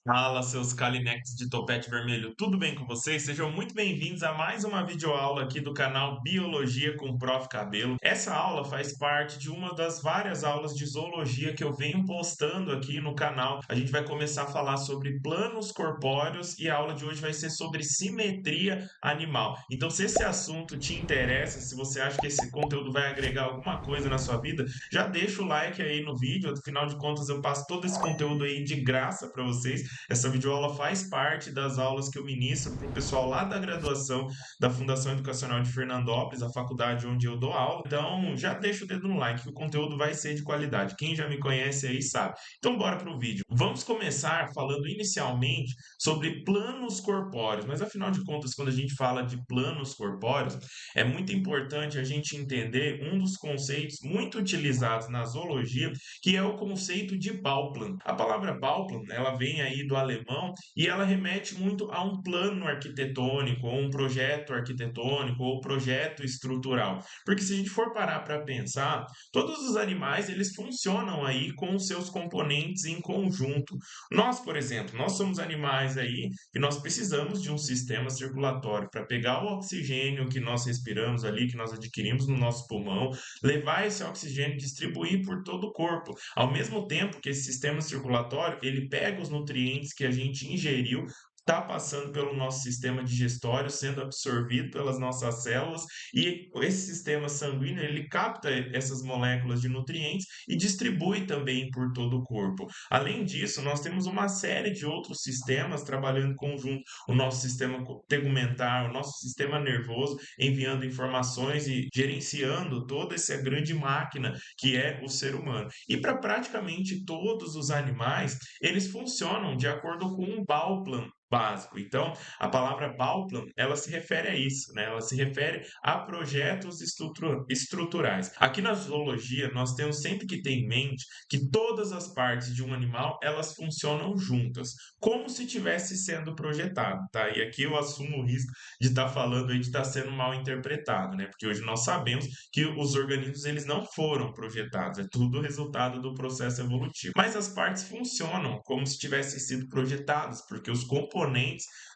Fala, seus Kalinex de topete vermelho, tudo bem com vocês? Sejam muito bem-vindos a mais uma videoaula aqui do canal Biologia com o Prof. Cabelo. Essa aula faz parte de uma das várias aulas de zoologia que eu venho postando aqui no canal. A gente vai começar a falar sobre planos corpóreos e a aula de hoje vai ser sobre simetria animal. Então, se esse assunto te interessa, se você acha que esse conteúdo vai agregar alguma coisa na sua vida, já deixa o like aí no vídeo. Afinal de contas, eu passo todo esse conteúdo aí de graça para vocês. Essa videoaula faz parte das aulas que eu ministro para o pessoal lá da graduação da Fundação Educacional de Fernandópolis, a faculdade onde eu dou aula. Então, já deixa o dedo no like, que o conteúdo vai ser de qualidade. Quem já me conhece aí sabe. Então, bora para o vídeo. Vamos começar falando inicialmente sobre planos corpóreos, mas afinal de contas, quando a gente fala de planos corpóreos, é muito importante a gente entender um dos conceitos muito utilizados na zoologia, que é o conceito de Bauplan. A palavra Bauplan, ela vem aí do alemão e ela remete muito a um plano arquitetônico, ou um projeto arquitetônico, ou projeto estrutural. Porque se a gente for parar para pensar, todos os animais eles funcionam aí com os seus componentes em conjunto. Nós, por exemplo, nós somos animais aí que nós precisamos de um sistema circulatório para pegar o oxigênio que nós respiramos ali, que nós adquirimos no nosso pulmão, levar esse oxigênio e distribuir por todo o corpo. Ao mesmo tempo que esse sistema circulatório, ele pega os nutrientes que a gente ingeriu, está passando pelo nosso sistema digestório, sendo absorvido pelas nossas células, e esse sistema sanguíneo, ele capta essas moléculas de nutrientes e distribui também por todo o corpo. Além disso, nós temos uma série de outros sistemas trabalhando em conjunto, o nosso sistema tegumentar, o nosso sistema nervoso, enviando informações e gerenciando toda essa grande máquina que é o ser humano. E para praticamente todos os animais, eles funcionam de acordo com um Bauplan básico. Então, a palavra Bauplan, ela se refere a isso, né? Ela se refere a projetos estruturais. Aqui na zoologia, nós temos sempre que ter em mente que todas as partes de um animal, elas funcionam juntas, como se estivesse sendo projetado, tá? E aqui eu assumo o risco de estar falando aí de estar sendo mal interpretado, né? Porque hoje nós sabemos que os organismos eles não foram projetados, é tudo resultado do processo evolutivo. Mas as partes funcionam como se tivessem sido projetadas, porque os componentes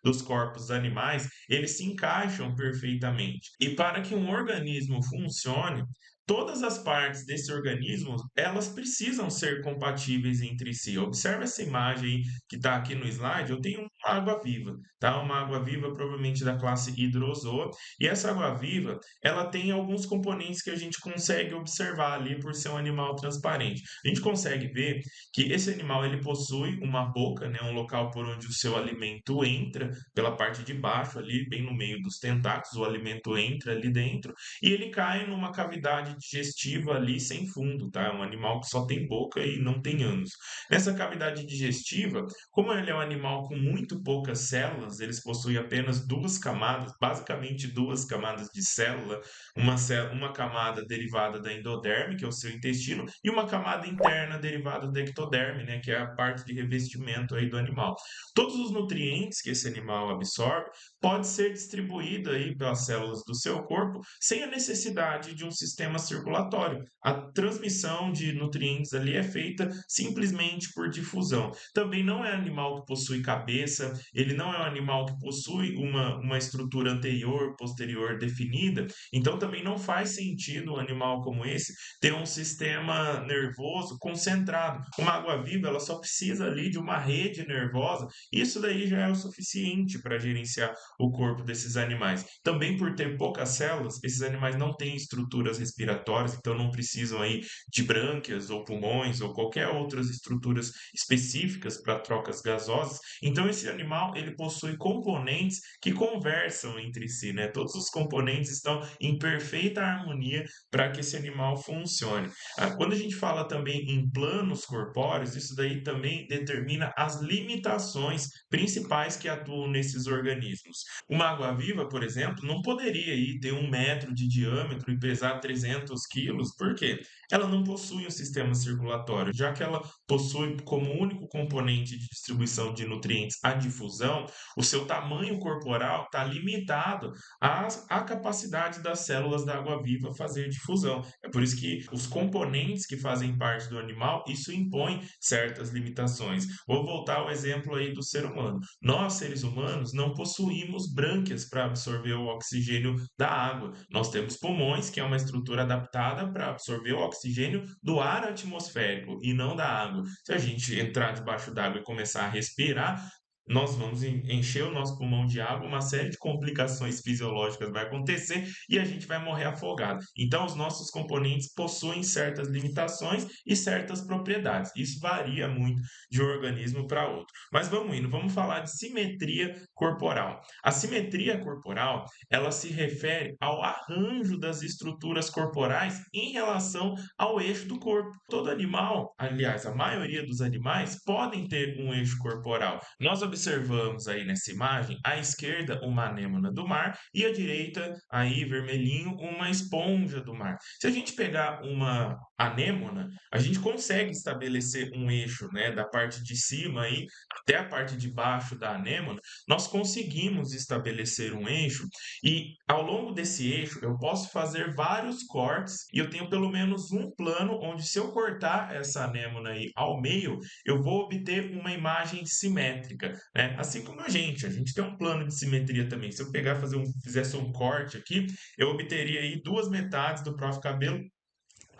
dos corpos animais, eles se encaixam perfeitamente. E para que um organismo funcione, todas as partes desse organismo, elas precisam ser compatíveis entre si. Observe essa imagem aí que está aqui no slide. Eu tenho uma água-viva, tá? Uma água-viva provavelmente da classe hidrozoa. E essa água-viva, ela tem alguns componentes que a gente consegue observar ali por ser um animal transparente. A gente consegue ver que esse animal ele possui uma boca, né, um local por onde o seu alimento entra, pela parte de baixo ali, bem no meio dos tentáculos, o alimento entra ali dentro e ele cai numa cavidade digestiva ali sem fundo, tá? É um animal que só tem boca e não tem ânus. Nessa cavidade digestiva, como ele é um animal com muito poucas células, eles possuem apenas duas camadas, basicamente duas camadas de célula, uma camada derivada da endoderme, que é o seu intestino, e uma camada interna derivada da ectoderme, né, que é a parte de revestimento aí do animal. Todos os nutrientes que esse animal absorve pode ser distribuído aí pelas células do seu corpo sem a necessidade de um sistema circulatório. A transmissão de nutrientes ali é feita simplesmente por difusão. Também não é animal que possui cabeça, ele não é um animal que possui uma estrutura anterior, posterior definida, então também não faz sentido um animal como esse ter um sistema nervoso concentrado. Uma água-viva, ela só precisa ali de uma rede nervosa, e isso daí já é o suficiente para gerenciar o corpo desses animais. Também por ter poucas células, esses animais não têm estruturas respiratórias, então não precisam aí de brânquias ou pulmões ou qualquer outras estruturas específicas para trocas gasosas. Então esse animal ele possui componentes que conversam entre si, né? Todos os componentes estão em perfeita harmonia para que esse animal funcione. Quando a gente fala também em planos corpóreos, isso daí também determina as limitações principais que atuam nesses organismos. Uma água-viva, por exemplo, não poderia aí ter 1 metro de diâmetro e pesar 200 quilos, por quê? Ela não possui um sistema circulatório, já que ela possui como único componente de distribuição de nutrientes a difusão, o seu tamanho corporal está limitado à capacidade das células da água-viva fazer difusão. É por isso que os componentes que fazem parte do animal, isso impõe certas limitações. Vou voltar ao exemplo aí do ser humano. Nós, seres humanos, não possuímos brânquias para absorver o oxigênio da água. Nós temos pulmões, que é uma estrutura adaptada para absorver o oxigênio do ar atmosférico e não da água. Se a gente entrar debaixo d'água e começar a respirar, nós vamos encher o nosso pulmão de água, uma série de complicações fisiológicas vai acontecer e a gente vai morrer afogado. Então, os nossos componentes possuem certas limitações e certas propriedades. Isso varia muito de um organismo para outro. Mas vamos indo, vamos falar de simetria corporal. A simetria corporal, ela se refere ao arranjo das estruturas corporais em relação ao eixo do corpo. Todo animal, aliás, a maioria dos animais, podem ter um eixo corporal. Nós observamos aí nessa imagem, à esquerda, uma anêmona do mar e à direita, aí vermelhinho, uma esponja do mar. Se a gente pegar uma anêmona, a gente consegue estabelecer um eixo, né, da parte de cima aí até a parte de baixo da anêmona, nós conseguimos estabelecer um eixo e ao longo desse eixo eu posso fazer vários cortes e eu tenho pelo menos um plano onde se eu cortar essa anêmona aí ao meio, eu vou obter uma imagem simétrica, né? Assim como a gente tem um plano de simetria também. Se eu pegar fizesse um corte aqui, eu obteria aí duas metades do Prof. Cabelo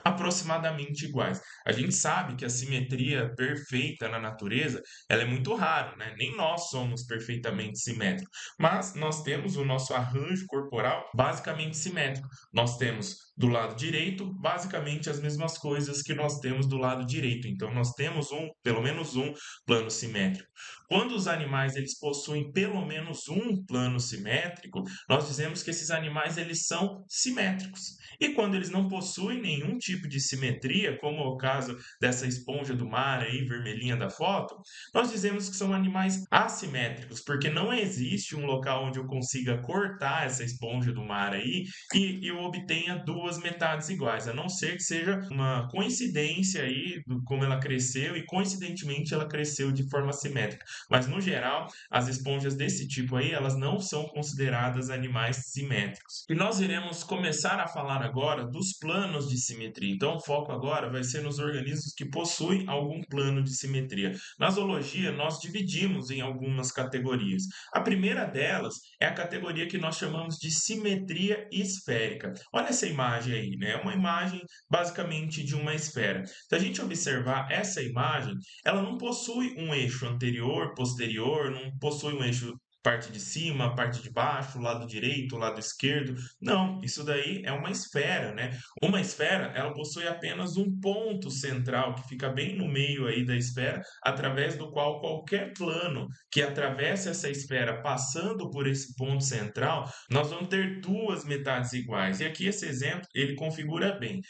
aproximadamente iguais. A gente sabe que a simetria perfeita na natureza, ela é muito rara, né? Nem nós somos perfeitamente simétricos, mas nós temos o nosso arranjo corporal basicamente simétrico. Nós temos do lado direito basicamente as mesmas coisas que nós temos do lado direito. Então nós temos pelo menos um plano simétrico. Quando os animais eles possuem pelo menos um plano simétrico, nós dizemos que esses animais eles são simétricos. E quando eles não possuem nenhum tipo de simetria, como é o caso dessa esponja do mar aí, vermelhinha da foto, nós dizemos que são animais assimétricos, porque não existe um local onde eu consiga cortar essa esponja do mar aí e eu obtenha duas metades iguais, a não ser que seja uma coincidência aí, como ela cresceu, e coincidentemente ela cresceu de forma simétrica. Mas no geral, as esponjas desse tipo aí, elas não são consideradas animais simétricos. E nós iremos começar a falar agora dos planos de simetria. Então, o foco agora vai ser nos organismos que possuem algum plano de simetria. Na zoologia, nós dividimos em algumas categorias. A primeira delas é a categoria que nós chamamos de simetria esférica. Olha essa imagem aí, né? É uma imagem basicamente de uma esfera. Se a gente observar essa imagem, ela não possui um eixo anterior, posterior, não possui um eixo parte de cima, parte de baixo, lado direito, lado esquerdo. Não, isso daí é uma esfera, né? Uma esfera, ela possui apenas um ponto central que fica bem no meio aí da esfera, através do qual qualquer plano que atravesse essa esfera passando por esse ponto central, nós vamos ter duas metades iguais. E aqui esse exemplo, ele configura bem.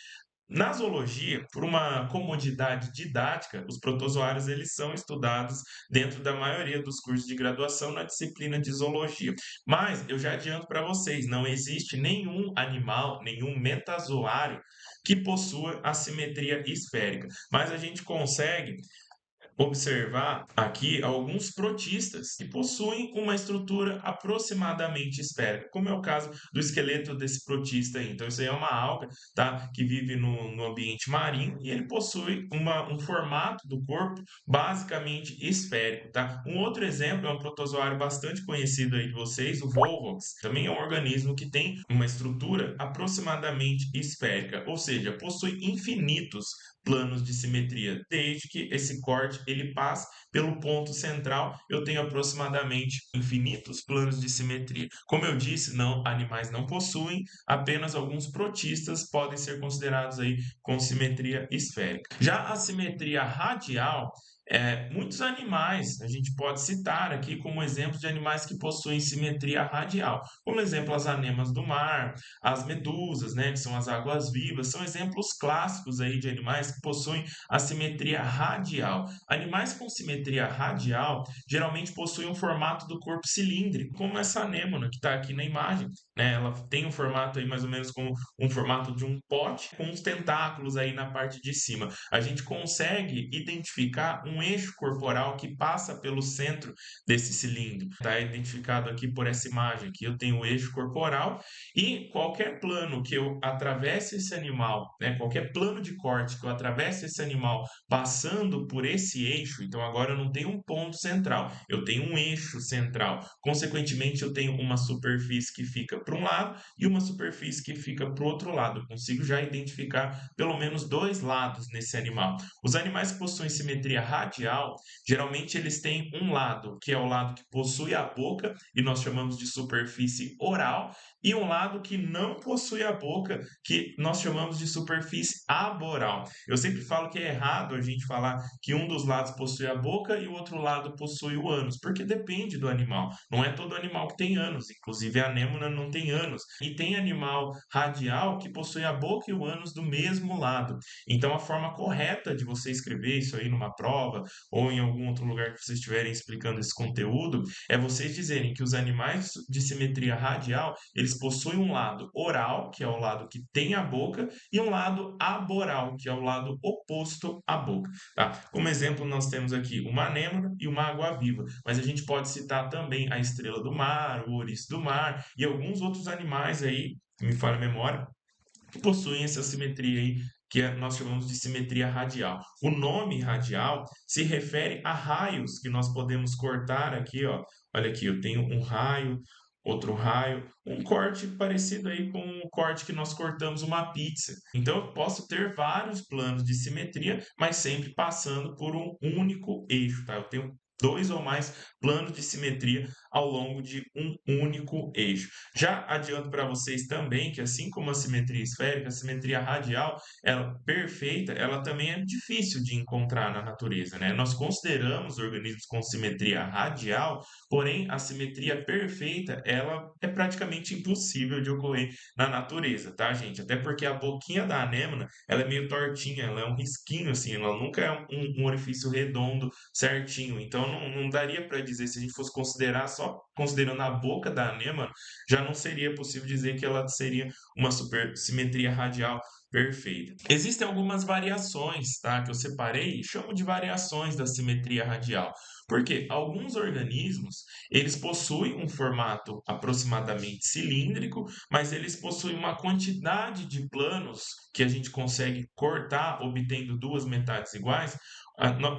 Na zoologia, por uma comodidade didática, os protozoários eles são estudados dentro da maioria dos cursos de graduação na disciplina de zoologia. Mas eu já adianto para vocês, não existe nenhum animal, nenhum metazoário que possua a simetria esférica. Mas a gente consegue observar aqui alguns protistas que possuem uma estrutura aproximadamente esférica, como é o caso do esqueleto desse protista aí. Então, isso aí é uma alga, tá? Que vive no ambiente marinho e ele possui um formato do corpo basicamente esférico, tá? Um outro exemplo é um protozoário bastante conhecido aí de vocês, o Volvox. Também é um organismo que tem uma estrutura aproximadamente esférica, ou seja, possui infinitos planos de simetria. Desde que esse corte ele passe pelo ponto central, eu tenho aproximadamente infinitos planos de simetria. Como eu disse, não, animais não possuem, apenas alguns protistas podem ser considerados aí com simetria esférica. Já a simetria radial Muitos animais, a gente pode citar aqui como exemplo de animais que possuem simetria radial. Como exemplo, as anemas do mar, as medusas, né, que são as águas-vivas, são exemplos clássicos aí de animais que possuem a simetria radial. Animais com simetria radial geralmente possuem um formato do corpo cilíndrico, como essa anêmona que está aqui na imagem, né? Ela tem um formato aí mais ou menos como um formato de um pote, com uns tentáculos aí na parte de cima. A gente consegue identificar um eixo corporal que passa pelo centro desse cilindro. Está identificado aqui por essa imagem aqui. Eu tenho o eixo corporal e qualquer plano que eu atravesse esse animal, né, qualquer plano de corte que eu atravesse esse animal passando por esse eixo, então agora eu não tenho um ponto central, eu tenho um eixo central. Consequentemente, eu tenho uma superfície que fica para um lado e uma superfície que fica para o outro lado. Eu consigo já identificar pelo menos dois lados nesse animal. Os animais que possuem simetria radial, geralmente eles têm um lado, que é o lado que possui a boca, e nós chamamos de superfície oral, e um lado que não possui a boca, que nós chamamos de superfície aboral. Eu sempre falo que é errado a gente falar que um dos lados possui a boca e o outro lado possui o ânus, porque depende do animal. Não é todo animal que tem ânus, inclusive a anêmona não tem ânus. E tem animal radial que possui a boca e o ânus do mesmo lado. Então, a forma correta de você escrever isso aí numa prova ou em algum outro lugar que vocês estiverem explicando esse conteúdo é vocês dizerem que os animais de simetria radial, eles possuem um lado oral, que é o lado que tem a boca, e um lado aboral, que é o lado oposto à boca. Tá? Como exemplo, nós temos aqui uma anêmona e uma água-viva, mas a gente pode citar também a estrela do mar, o ouriço do mar e alguns outros animais aí, que me falha a memória, que possuem essa simetria aí, nós chamamos de simetria radial. O nome radial se refere a raios que nós podemos cortar aqui, ó. Olha aqui, eu tenho um raio, outro raio, um corte parecido aí com o corte que nós cortamos uma pizza. Então eu posso ter vários planos de simetria, mas sempre passando por um único eixo, tá? Eu tenho dois ou mais planos de simetria ao longo de um único eixo. Já adianto para vocês também que, assim como a simetria esférica, a simetria radial, ela perfeita, ela também é difícil de encontrar na natureza, né? Nós consideramos organismos com simetria radial, porém a simetria perfeita, ela é praticamente impossível de ocorrer na natureza, tá, gente? Até porque a boquinha da anêmona, ela é meio tortinha, ela é um risquinho assim, ela nunca é um orifício redondo certinho. Então não daria para dizer, se a gente fosse considerar só considerando a boca da anêmona, já não seria possível dizer que ela seria uma supersimetria radial perfeita. Existem algumas variações, tá, que eu separei e chamo de variações da simetria radial. Porque alguns organismos, eles possuem um formato aproximadamente cilíndrico, mas eles possuem uma quantidade de planos que a gente consegue cortar obtendo duas metades iguais.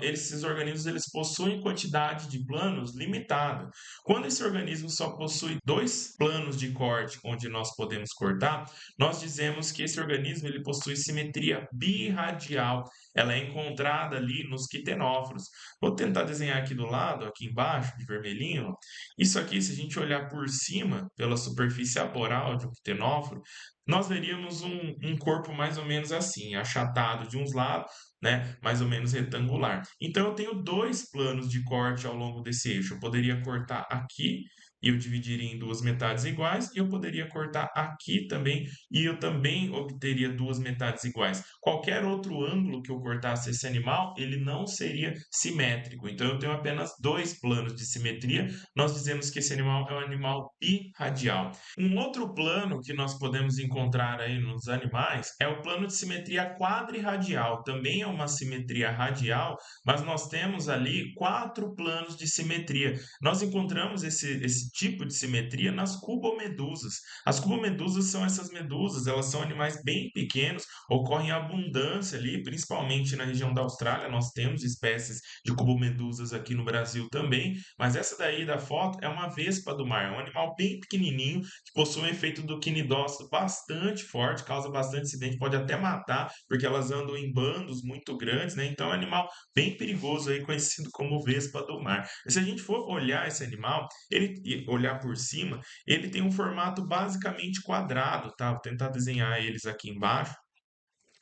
Esses organismos eles possuem quantidade de planos limitada. Quando esse organismo só possui dois planos de corte onde nós podemos cortar, nós dizemos que esse organismo ele possui simetria birradial. Ela é encontrada ali nos quitenóforos. Vou tentar desenhar aqui do lado, aqui embaixo, de vermelhinho. Isso aqui, se a gente olhar por cima, pela superfície aboral de um quitenóforo, nós veríamos um corpo mais ou menos assim, achatado de uns lados, né, mais ou menos retangular. Então eu tenho dois planos de corte ao longo desse eixo. Eu poderia cortar aqui e eu dividiria em duas metades iguais, e eu poderia cortar aqui também e eu também obteria duas metades iguais. Qualquer outro ângulo que eu cortasse esse animal, ele não seria simétrico. Então eu tenho apenas dois planos de simetria. Nós dizemos que esse animal é um animal birradial. Um outro plano que nós podemos encontrar aí nos animais é o plano de simetria quadrirradial. Também é uma simetria radial, mas nós temos ali quatro planos de simetria. Nós encontramos esse tipo de simetria nas cubomedusas. As cubomedusas são essas medusas, elas são animais bem pequenos, ocorrem em abundância ali, principalmente na região da Austrália. Nós temos espécies de cubomedusas aqui no Brasil também, mas essa daí da foto é uma vespa do mar, é um animal bem pequenininho, que possui um efeito do quinidócito bastante forte, causa bastante acidente, pode até matar, porque elas andam em bandos muito grandes, né? Então é um animal bem perigoso aí, conhecido como vespa do mar. E se a gente for olhar esse animal, ele e olhar por cima, ele tem um formato basicamente quadrado, tá? Vou tentar desenhar eles aqui embaixo.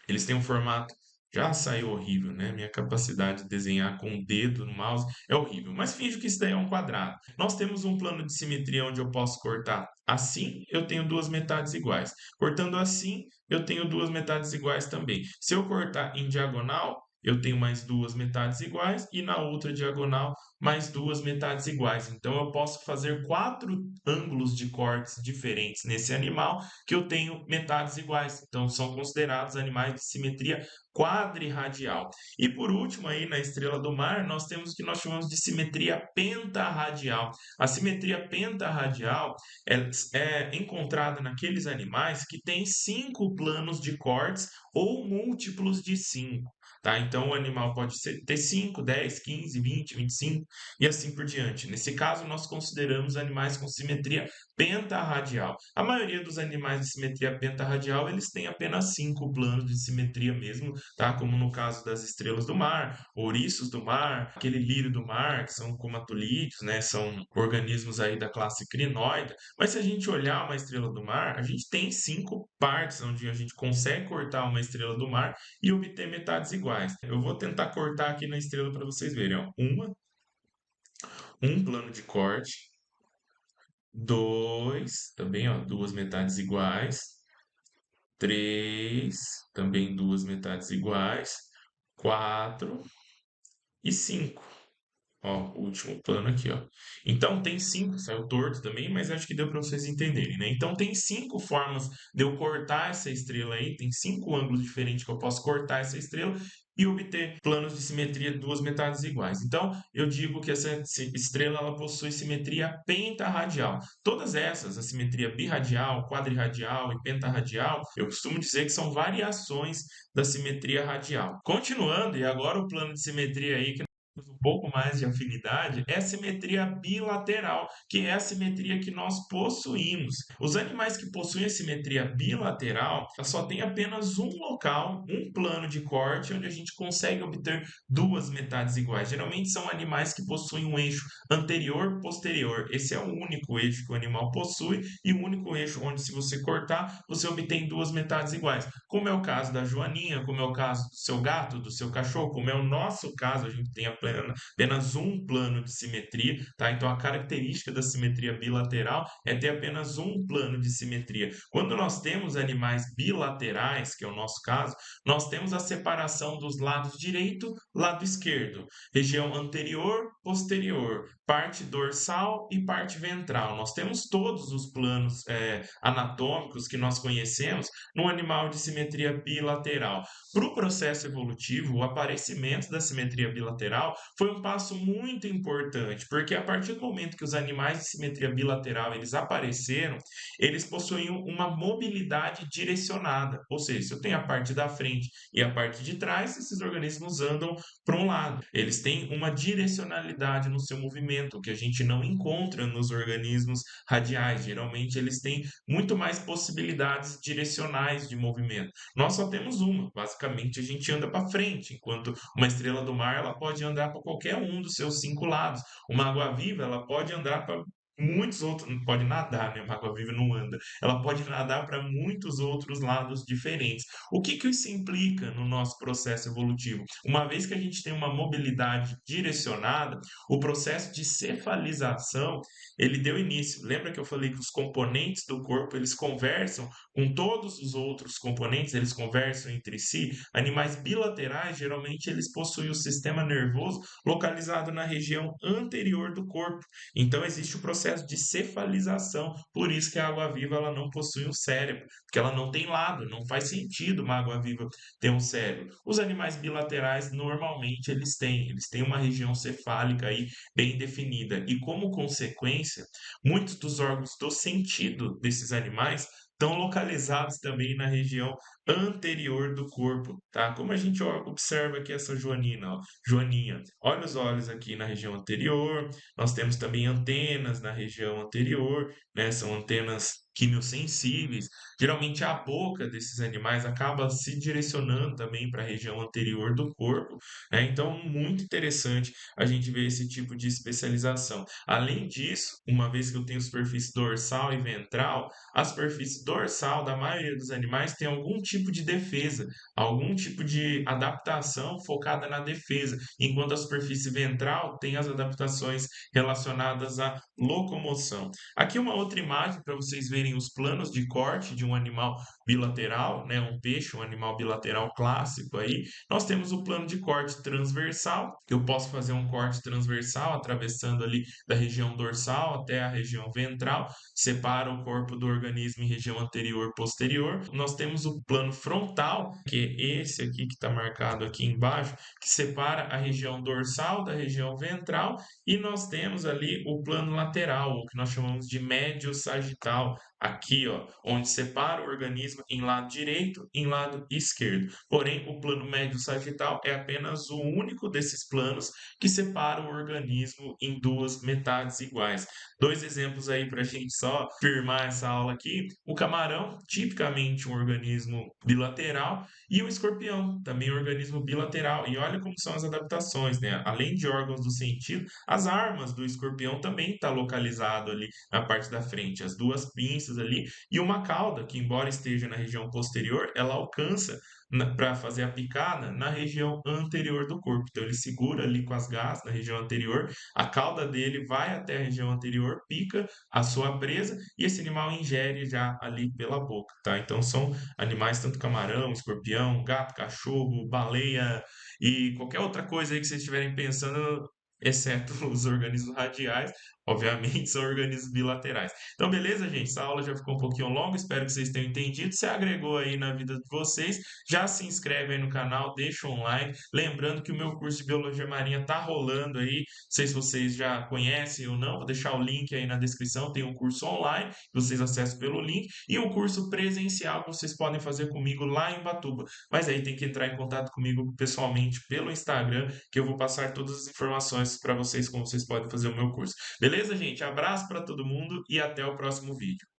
Eles têm um formato Já saiu horrível, né? Minha capacidade de desenhar com o dedo no mouse é horrível. Mas finge que isso daí é um quadrado. Nós temos um plano de simetria onde eu posso cortar assim, eu tenho duas metades iguais. Cortando assim, eu tenho duas metades iguais também. Se eu cortar em diagonal, eu tenho mais duas metades iguais e na outra diagonal mais duas metades iguais. Então eu posso fazer quatro ângulos de cortes diferentes nesse animal que eu tenho metades iguais. Então são considerados animais de simetria quadrirradial. E por último, aí na estrela do mar, nós temos o que nós chamamos de simetria pentarradial. A simetria pentarradial é encontrada naqueles animais que têm cinco planos de cortes ou múltiplos de cinco. Tá? Então, o animal pode ter 5, 10, 15, 20, 25 e assim por diante. Nesse caso, nós consideramos animais com simetria pentarradial. A maioria dos animais de simetria pentarradial, eles têm apenas cinco planos de simetria mesmo, tá? Como no caso das estrelas do mar, ouriços do mar, aquele lírio do mar, que são comatolídeos, né? São organismos aí da classe crinoida. Mas se a gente olhar uma estrela do mar, a gente tem cinco partes onde a gente consegue cortar uma estrela do mar e obter metades iguais. Eu vou tentar cortar aqui na estrela para vocês verem, ó. Um plano de corte, dois, também, ó, duas metades iguais, três, também duas metades iguais, quatro e cinco. Ó, o último plano aqui, ó. Então tem cinco, saiu torto também, mas acho que deu para vocês entenderem, né? Então tem cinco formas de eu cortar essa estrela aí, tem cinco ângulos diferentes que eu posso cortar essa estrela e obter planos de simetria de duas metades iguais. Então eu digo que essa estrela ela possui simetria pentarradial. Todas essas, a simetria birradial, quadrirradial e pentarradial, eu costumo dizer que são variações da simetria radial. Continuando, e agora o plano de simetria aí que um pouco mais de afinidade é a simetria bilateral, que é a simetria que nós possuímos. Os animais que possuem a simetria bilateral só tem apenas um local, um plano de corte, onde a gente consegue obter duas metades iguais. Geralmente são animais que possuem um eixo anterior-posterior. Esse é o único eixo que o animal possui e o único eixo onde, se você cortar, você obtém duas metades iguais. Como é o caso da joaninha, como é o caso do seu gato, do seu cachorro, como é o nosso caso, a gente tem apenas um plano de simetria, tá? Então a característica da simetria bilateral é ter apenas um plano de simetria. Quando nós temos animais bilaterais, que é o nosso caso, nós temos a separação dos lados direito, lado esquerdo, região anterior, posterior, parte dorsal e parte ventral. Nós temos todos os planos anatômicos que nós conhecemos no animal de simetria bilateral. Para o processo evolutivo, o aparecimento da simetria bilateral foi um passo muito importante, porque a partir do momento que os animais de simetria bilateral eles apareceram, eles possuíam uma mobilidade direcionada, ou seja, se eu tenho a parte da frente e a parte de trás, esses organismos andam para um lado. Eles têm uma direcionalidade no seu movimento, que a gente não encontra nos organismos radiais. Geralmente eles têm muito mais possibilidades direcionais de movimento. Nós só temos uma, basicamente a gente anda para frente, enquanto uma estrela do mar ela pode andar para qualquer um dos seus cinco lados. Uma água-viva ela pode andar para muitos outros, não pode nadar, né? Uma água-viva não anda. Ela pode nadar para muitos outros lados diferentes. O que que isso implica no nosso processo evolutivo? Uma vez que a gente tem uma mobilidade direcionada, o processo de cefalização ele deu início. Lembra que eu falei que os componentes do corpo eles conversam com todos os outros componentes, eles conversam entre si? Animais bilaterais, geralmente, eles possuem o sistema nervoso localizado na região anterior do corpo. Então, existe o processo de cefalização. Por isso que a água-viva ela não possui um cérebro, porque ela não tem lado, não faz sentido uma água-viva ter um cérebro. Os animais bilaterais, normalmente, eles têm uma região cefálica aí bem definida. E, como consequência, muitos dos órgãos do sentido desses animais estão localizados também na região anterior do corpo, tá? Como a gente observa aqui essa joanina, ó, joaninha. Olha os olhos aqui na região anterior. Nós temos também antenas na região anterior, né? São antenas quimiosensíveis. Geralmente a boca desses animais acaba se direcionando também para a região anterior do corpo, né? Então, muito interessante a gente ver esse tipo de especialização. Além disso, uma vez que eu tenho superfície dorsal e ventral, a superfície dorsal da maioria dos animais tem algum tipo de defesa, algum tipo de adaptação focada na defesa, enquanto a superfície ventral tem as adaptações relacionadas à locomoção. Aqui uma outra imagem para vocês verem os planos de corte de um animal bilateral, né, um peixe, um animal bilateral clássico aí. Nós temos o plano de corte transversal, que eu posso fazer um corte transversal atravessando ali da região dorsal até a região ventral, separa o corpo do organismo em região anterior e posterior. Nós temos o plano frontal, que é esse aqui que está marcado aqui embaixo, que separa a região dorsal da região ventral, e nós temos ali o plano lateral, o que nós chamamos de médio sagital, aqui, ó, onde separa o organismo em lado direito e em lado esquerdo. Porém, o plano médio sagital é apenas o único desses planos que separa o organismo em duas metades iguais. Dois exemplos aí para a gente só firmar essa aula aqui. O camarão, tipicamente um organismo bilateral, e o escorpião, também um organismo bilateral. E olha como são as adaptações, né? Além de órgãos do sentido, as armas do escorpião também está localizado ali na parte da frente, as duas pinças ali e uma cauda que, embora esteja na região posterior, ela alcança para fazer a picada na região anterior do corpo. Então ele segura ali com as garras na região anterior, a cauda dele vai até a região anterior, pica a sua presa e esse animal ingere já ali pela boca, tá? Então são animais tanto camarão, escorpião, gato, cachorro, baleia e qualquer outra coisa aí que vocês estiverem pensando, exceto os organismos radiais, obviamente são organismos bilaterais. Então, beleza, gente? Essa aula já ficou um pouquinho longa, espero que vocês tenham entendido. Se agregou aí na vida de vocês, já se inscreve aí no canal, deixa um like. Lembrando que o meu curso de Biologia Marinha tá rolando aí, não sei se vocês já conhecem ou não, vou deixar o link aí na descrição, tem um curso online, vocês acessam pelo link, e um curso presencial que vocês podem fazer comigo lá em Batuba. Mas aí tem que entrar em contato comigo pessoalmente pelo Instagram, que eu vou passar todas as informações para vocês, como vocês podem fazer o meu curso. Beleza, gente? Abraço para todo mundo e até o próximo vídeo.